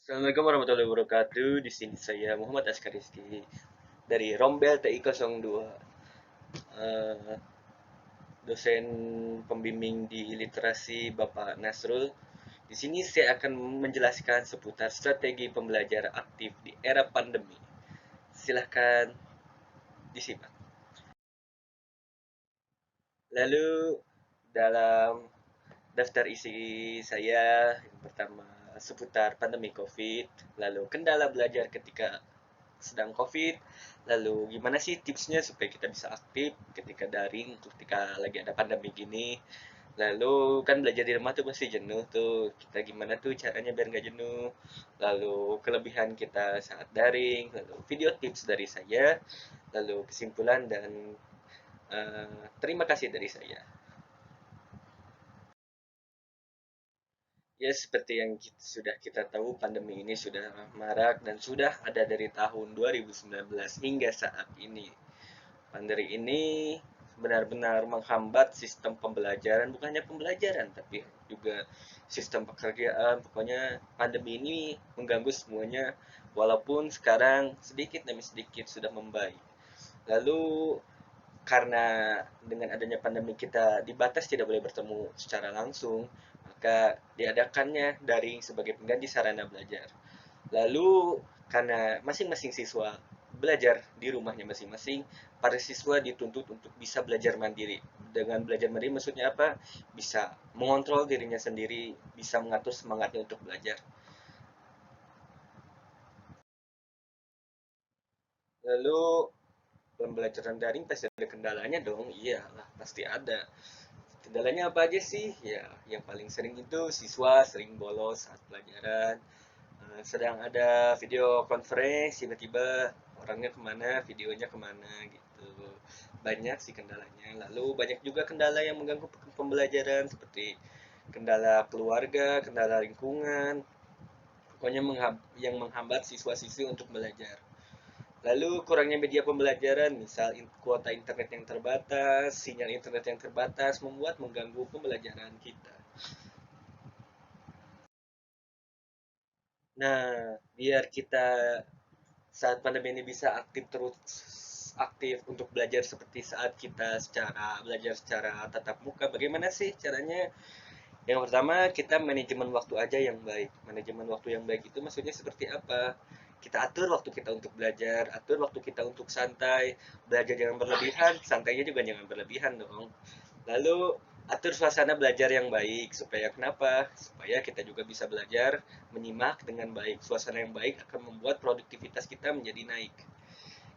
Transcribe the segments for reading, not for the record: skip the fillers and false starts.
Assalamualaikum warahmatullahi wabarakatuh. Di sini saya Muhammad Askar Rizky dari Rombel TI 02, eh, dosen pembimbing di literasi Bapak Nasrul. Di sini saya akan menjelaskan seputar strategi pembelajaran aktif di era pandemi. Silahkan disimak. Lalu dalam daftar isi saya yang pertama seputar pandemi COVID, lalu kendala belajar ketika sedang COVID, lalu gimana sih tipsnya supaya kita bisa aktif ketika daring, ketika lagi ada pandemi gini. Lalu kan belajar di rumah tuh pasti jenuh tuh. Kita gimana tuh caranya biar nggak jenuh. Lalu kelebihan kita saat daring, lalu video tips dari saya, lalu kesimpulan dan terima kasih dari saya. Ya, seperti yang sudah kita tahu, pandemi ini sudah marak dan sudah ada dari tahun 2019 hingga saat ini. Pandemi ini benar-benar menghambat sistem pembelajaran, bukan hanya pembelajaran, tapi juga sistem pekerjaan. Pokoknya pandemi ini mengganggu semuanya, walaupun sekarang sedikit demi sedikit sudah membaik. Lalu karena dengan adanya pandemi kita dibatas tidak boleh bertemu secara langsung, maka diadakannya daring sebagai pengganti sarana belajar. Lalu karena masing-masing siswa belajar di rumahnya masing-masing, para siswa dituntut untuk bisa belajar mandiri. Dengan belajar mandiri maksudnya apa? Bisa mengontrol dirinya sendiri, bisa mengatur semangatnya untuk belajar. Lalu pembelajaran daring pasti ada kendalanya dong. Iya lah, pasti ada. Kendalanya apa aja sih? Ya, yang paling sering itu siswa sering bolos saat pelajaran. Sedang ada video conference, tiba-tiba orangnya kemana, videonya kemana gitu. Banyak sih kendalanya. Lalu banyak juga kendala yang mengganggu pembelajaran seperti kendala keluarga, kendala lingkungan, pokoknya yang menghambat siswa-siswi untuk belajar. Lalu kurangnya media pembelajaran, misal kuota internet yang terbatas, sinyal internet yang terbatas, membuat mengganggu pembelajaran kita. Nah, biar kita saat pandemi ini bisa aktif untuk belajar seperti saat kita belajar secara tatap muka. Bagaimana sih caranya? Yang pertama, kita manajemen waktu aja yang baik. Manajemen waktu yang baik itu maksudnya seperti apa? Kita atur waktu kita untuk belajar, atur waktu kita untuk santai. Belajar jangan berlebihan, santainya juga jangan berlebihan dong. Lalu atur suasana belajar yang baik supaya kenapa? Supaya kita juga bisa belajar menyimak dengan baik. Suasana yang baik akan membuat produktivitas kita menjadi naik.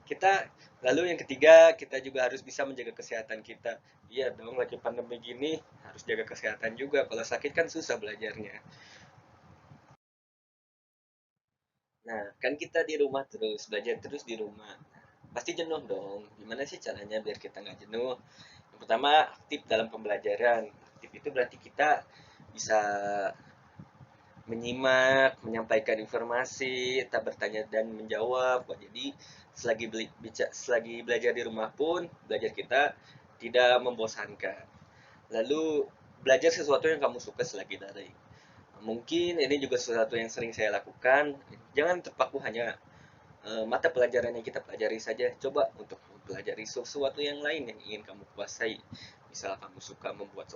Kita lalu yang ketiga, kita juga harus bisa menjaga kesehatan kita. Iya dong, lagi pandemi gini harus jaga kesehatan juga. Kalau sakit kan susah belajarnya. Nah, kan kita di rumah terus, belajar terus di rumah. Pasti jenuh dong. Gimana sih caranya biar kita nggak jenuh? Yang pertama, aktif dalam pembelajaran. Aktif itu berarti kita bisa menyimak, menyampaikan informasi, tak bertanya dan menjawab. Jadi selagi belajar di rumah pun belajar kita tidak membosankan. Lalu belajar sesuatu yang kamu suka selagi daring. Mungkin ini juga sesuatu yang sering saya lakukan. Jangan terpaku hanya mata pelajaran yang kita pelajari saja. Coba untuk mempelajari sesuatu yang lain yang ingin kamu kuasai. Misal kamu suka membuat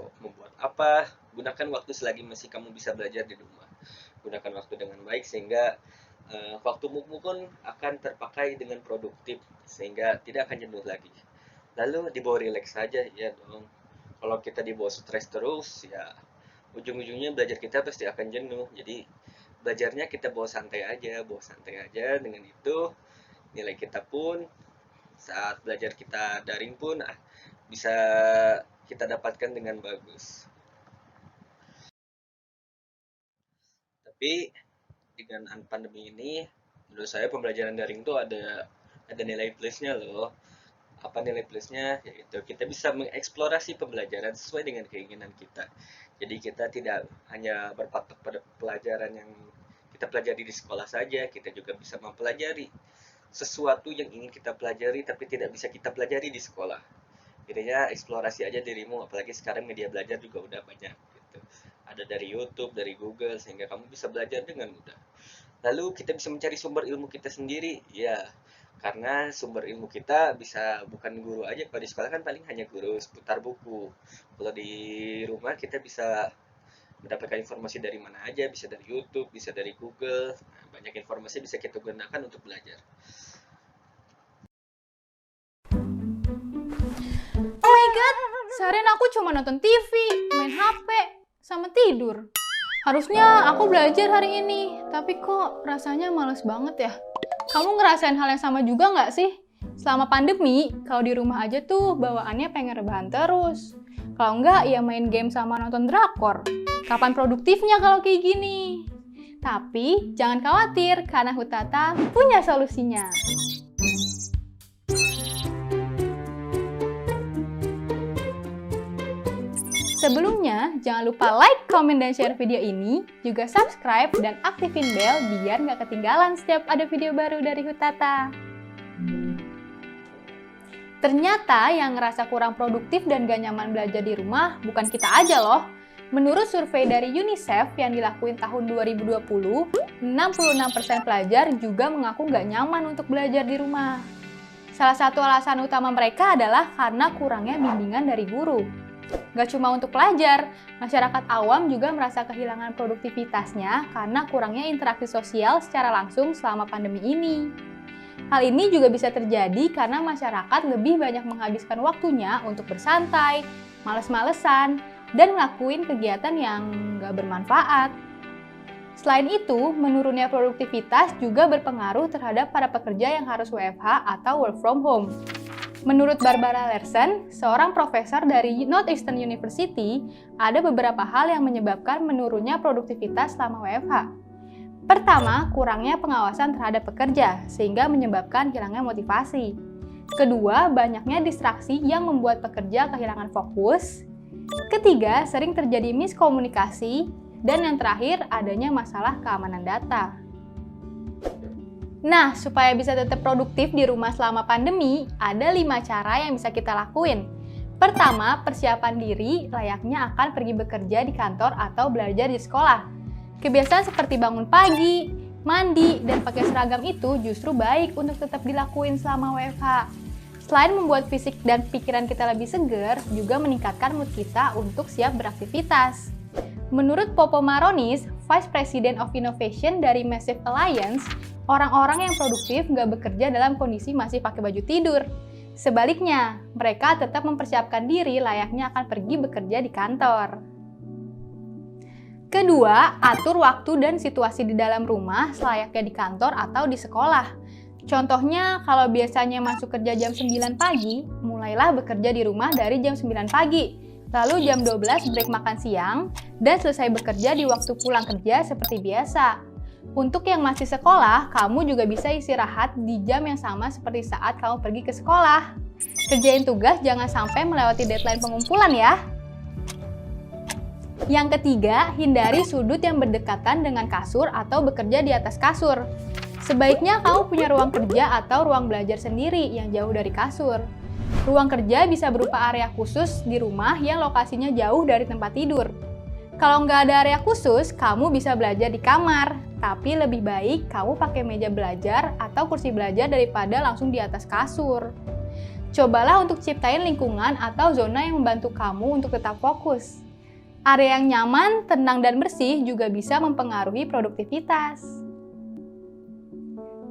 apa, gunakan waktu selagi masih kamu bisa belajar di rumah. Gunakan waktu dengan baik sehingga waktumu pun akan terpakai dengan produktif sehingga tidak akan jenuh lagi. Lalu dibawa rileks saja, ya dong. Kalau kita dibawa stres terus, ya ujung-ujungnya belajar kita pasti akan jenuh. Jadi belajarnya kita bawa santai aja. Dengan itu nilai kita pun saat belajar kita daring pun bisa kita dapatkan dengan bagus. Tapi dengan pandemi ini, menurut saya pembelajaran daring tuh ada nilai plusnya loh. Apa nilai plusnya? Yaitu kita bisa mengeksplorasi pembelajaran sesuai dengan keinginan kita. Jadi kita tidak hanya berpatok pada pelajaran yang kita pelajari di sekolah saja, kita juga bisa mempelajari sesuatu yang ingin kita pelajari tapi tidak bisa kita pelajari di sekolah. Jadinya eksplorasi aja dirimu, apalagi sekarang media belajar juga udah banyak gitu. Ada dari YouTube, dari Google, sehingga kamu bisa belajar dengan mudah. Lalu kita bisa mencari sumber ilmu kita sendiri, ya. Karena sumber ilmu kita bisa bukan guru aja. Kalau di sekolah kan paling hanya guru seputar buku. Kalau di rumah kita bisa mendapatkan informasi dari mana aja, bisa dari YouTube, bisa dari Google. Nah, banyak informasi bisa kita gunakan untuk belajar. Oh my god, seharian aku cuma nonton TV, main HP, sama tidur. Harusnya aku belajar hari ini, tapi kok rasanya males banget ya. Kamu ngerasain hal yang sama juga nggak sih? Selama pandemi, kalau di rumah aja tuh bawaannya pengen rebahan terus. Kalau nggak, ya main game sama nonton drakor. Kapan produktifnya kalau kayak gini? Tapi jangan khawatir, karena Hutata punya solusinya. Sebelumnya, jangan lupa like, comment, dan share video ini, juga subscribe dan aktifin bel biar nggak ketinggalan setiap ada video baru dari Hutata. Ternyata yang ngerasa kurang produktif dan gak nyaman belajar di rumah bukan kita aja loh. Menurut survei dari UNICEF yang dilakuin tahun 2020, 66% pelajar juga mengaku gak nyaman untuk belajar di rumah. Salah satu alasan utama mereka adalah karena kurangnya bimbingan dari guru. Gak cuma untuk pelajar, masyarakat awam juga merasa kehilangan produktivitasnya karena kurangnya interaksi sosial secara langsung selama pandemi ini. Hal ini juga bisa terjadi karena masyarakat lebih banyak menghabiskan waktunya untuk bersantai, males-malesan, dan ngelakuin kegiatan yang gak bermanfaat. Selain itu, menurunnya produktivitas juga berpengaruh terhadap para pekerja yang harus WFH atau work from home. Menurut Barbara Larsen, seorang profesor dari Northeastern University, ada beberapa hal yang menyebabkan menurunnya produktivitas selama WFH. Pertama, kurangnya pengawasan terhadap pekerja, sehingga menyebabkan hilangnya motivasi. Kedua, banyaknya distraksi yang membuat pekerja kehilangan fokus. Ketiga, sering terjadi miskomunikasi. Dan yang terakhir, adanya masalah keamanan data. Nah, supaya bisa tetap produktif di rumah selama pandemi, ada 5 cara yang bisa kita lakuin. Pertama, persiapan diri layaknya akan pergi bekerja di kantor atau belajar di sekolah. Kebiasaan seperti bangun pagi, mandi, dan pakai seragam itu justru baik untuk tetap dilakuin selama WFH. Selain membuat fisik dan pikiran kita lebih segar, juga meningkatkan mood kita untuk siap beraktivitas. Menurut Popo Maronis, Vice President of Innovation dari Massive Alliance, orang-orang yang produktif nggak bekerja dalam kondisi masih pakai baju tidur. Sebaliknya, mereka tetap mempersiapkan diri layaknya akan pergi bekerja di kantor. Kedua, atur waktu dan situasi di dalam rumah selayaknya di kantor atau di sekolah. Contohnya, kalau biasanya masuk kerja jam 9 pagi, mulailah bekerja di rumah dari jam 9 pagi. Lalu jam 12 break makan siang, dan selesai bekerja di waktu pulang kerja seperti biasa. Untuk yang masih sekolah, kamu juga bisa istirahat di jam yang sama seperti saat kamu pergi ke sekolah. Kerjain tugas jangan sampai melewati deadline pengumpulan ya. Yang ketiga, hindari sudut yang berdekatan dengan kasur atau bekerja di atas kasur. Sebaiknya kamu punya ruang kerja atau ruang belajar sendiri yang jauh dari kasur. Ruang kerja bisa berupa area khusus di rumah yang lokasinya jauh dari tempat tidur. Kalau nggak ada area khusus, kamu bisa belajar di kamar. Tapi lebih baik kamu pakai meja belajar atau kursi belajar daripada langsung di atas kasur. Cobalah untuk ciptain lingkungan atau zona yang membantu kamu untuk tetap fokus. Area yang nyaman, tenang, dan bersih juga bisa mempengaruhi produktivitas.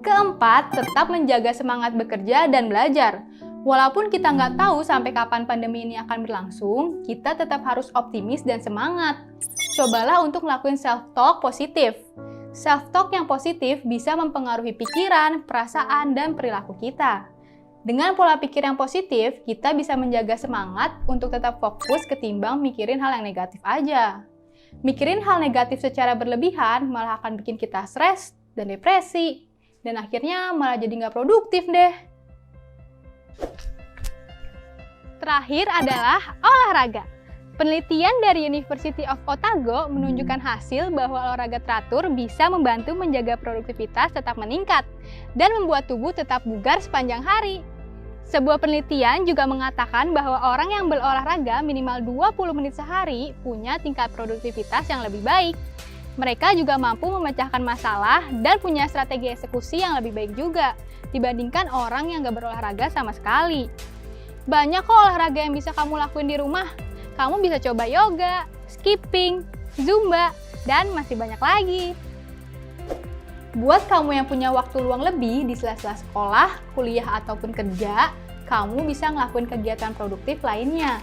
Keempat, tetap menjaga semangat bekerja dan belajar. Walaupun kita nggak tahu sampai kapan pandemi ini akan berlangsung, kita tetap harus optimis dan semangat. Cobalah untuk ngelakuin self-talk positif. Self-talk yang positif bisa mempengaruhi pikiran, perasaan, dan perilaku kita. Dengan pola pikir yang positif, kita bisa menjaga semangat untuk tetap fokus ketimbang mikirin hal yang negatif aja. Mikirin hal negatif secara berlebihan malah akan bikin kita stres dan depresi. Dan akhirnya malah jadi nggak produktif deh. Terakhir adalah olahraga. Penelitian dari University of Otago menunjukkan hasil bahwa olahraga teratur bisa membantu menjaga produktivitas tetap meningkat dan membuat tubuh tetap bugar sepanjang hari. Sebuah penelitian juga mengatakan bahwa orang yang berolahraga minimal 20 menit sehari punya tingkat produktivitas yang lebih baik. Mereka juga mampu memecahkan masalah dan punya strategi eksekusi yang lebih baik juga dibandingkan orang yang gak berolahraga sama sekali. Banyak kok olahraga yang bisa kamu lakuin di rumah. Kamu bisa coba yoga, skipping, zumba, dan masih banyak lagi. Buat kamu yang punya waktu luang lebih di sela-sela sekolah, kuliah, ataupun kerja, kamu bisa ngelakuin kegiatan produktif lainnya.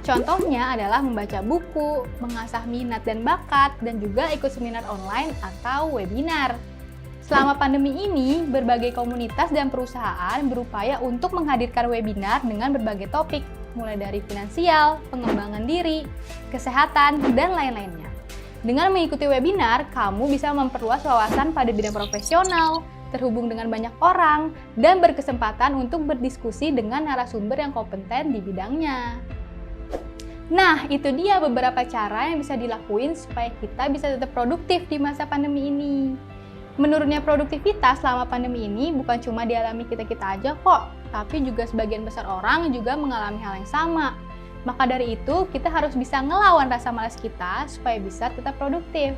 Contohnya adalah membaca buku, mengasah minat dan bakat, dan juga ikut seminar online atau webinar. Selama pandemi ini, berbagai komunitas dan perusahaan berupaya untuk menghadirkan webinar dengan berbagai topik, mulai dari finansial, pengembangan diri, kesehatan, dan lain-lainnya. Dengan mengikuti webinar, kamu bisa memperluas wawasan pada bidang profesional, terhubung dengan banyak orang, dan berkesempatan untuk berdiskusi dengan narasumber yang kompeten di bidangnya. Nah, itu dia beberapa cara yang bisa dilakuin supaya kita bisa tetap produktif di masa pandemi ini. Menurunnya produktivitas selama pandemi ini bukan cuma dialami kita-kita aja kok, tapi juga sebagian besar orang juga mengalami hal yang sama. Maka dari itu, kita harus bisa ngelawan rasa malas kita supaya bisa tetap produktif.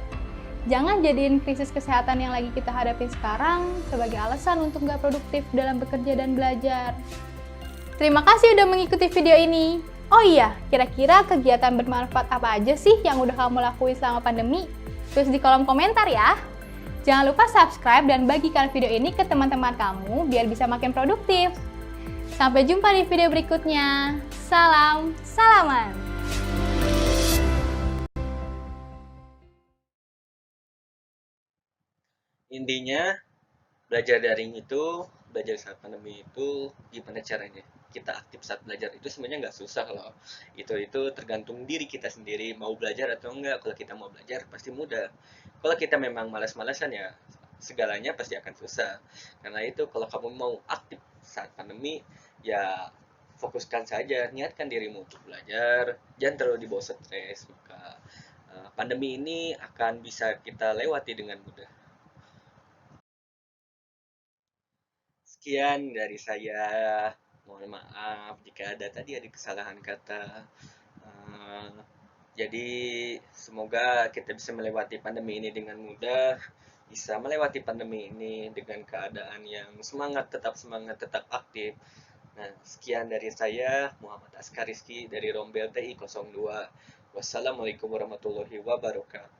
Jangan jadiin krisis kesehatan yang lagi kita hadapin sekarang sebagai alasan untuk nggak produktif dalam bekerja dan belajar. Terima kasih udah mengikuti video ini. Oh iya, kira-kira kegiatan bermanfaat apa aja sih yang udah kamu lakuin selama pandemi? Tulis di kolom komentar ya. Jangan lupa subscribe dan bagikan video ini ke teman-teman kamu biar bisa makin produktif. Sampai jumpa di video berikutnya. Salam salaman. Intinya, belajar daring itu, belajar saat pandemi itu, gimana caranya? Kita aktif saat belajar itu sebenarnya nggak susah loh. Itu tergantung diri kita sendiri, mau belajar atau enggak. Kalau kita mau belajar, pasti mudah. Kalau kita memang malas-malasan ya, segalanya pasti akan susah. Karena itu, kalau kamu mau aktif saat pandemi, ya fokuskan saja, niatkan dirimu untuk belajar, jangan terlalu dibawa stres, maka pandemi ini akan bisa kita lewati dengan mudah. Sekian dari saya. Mohon maaf jika ada kesalahan kata. Eh, jadi semoga kita bisa melewati pandemi ini dengan mudah, bisa melewati pandemi ini dengan keadaan yang semangat, tetap aktif. Nah, sekian dari saya, Muhammad Askar Rizky dari Rombel TI 02. Wassalamualaikum warahmatullahi wabarakatuh.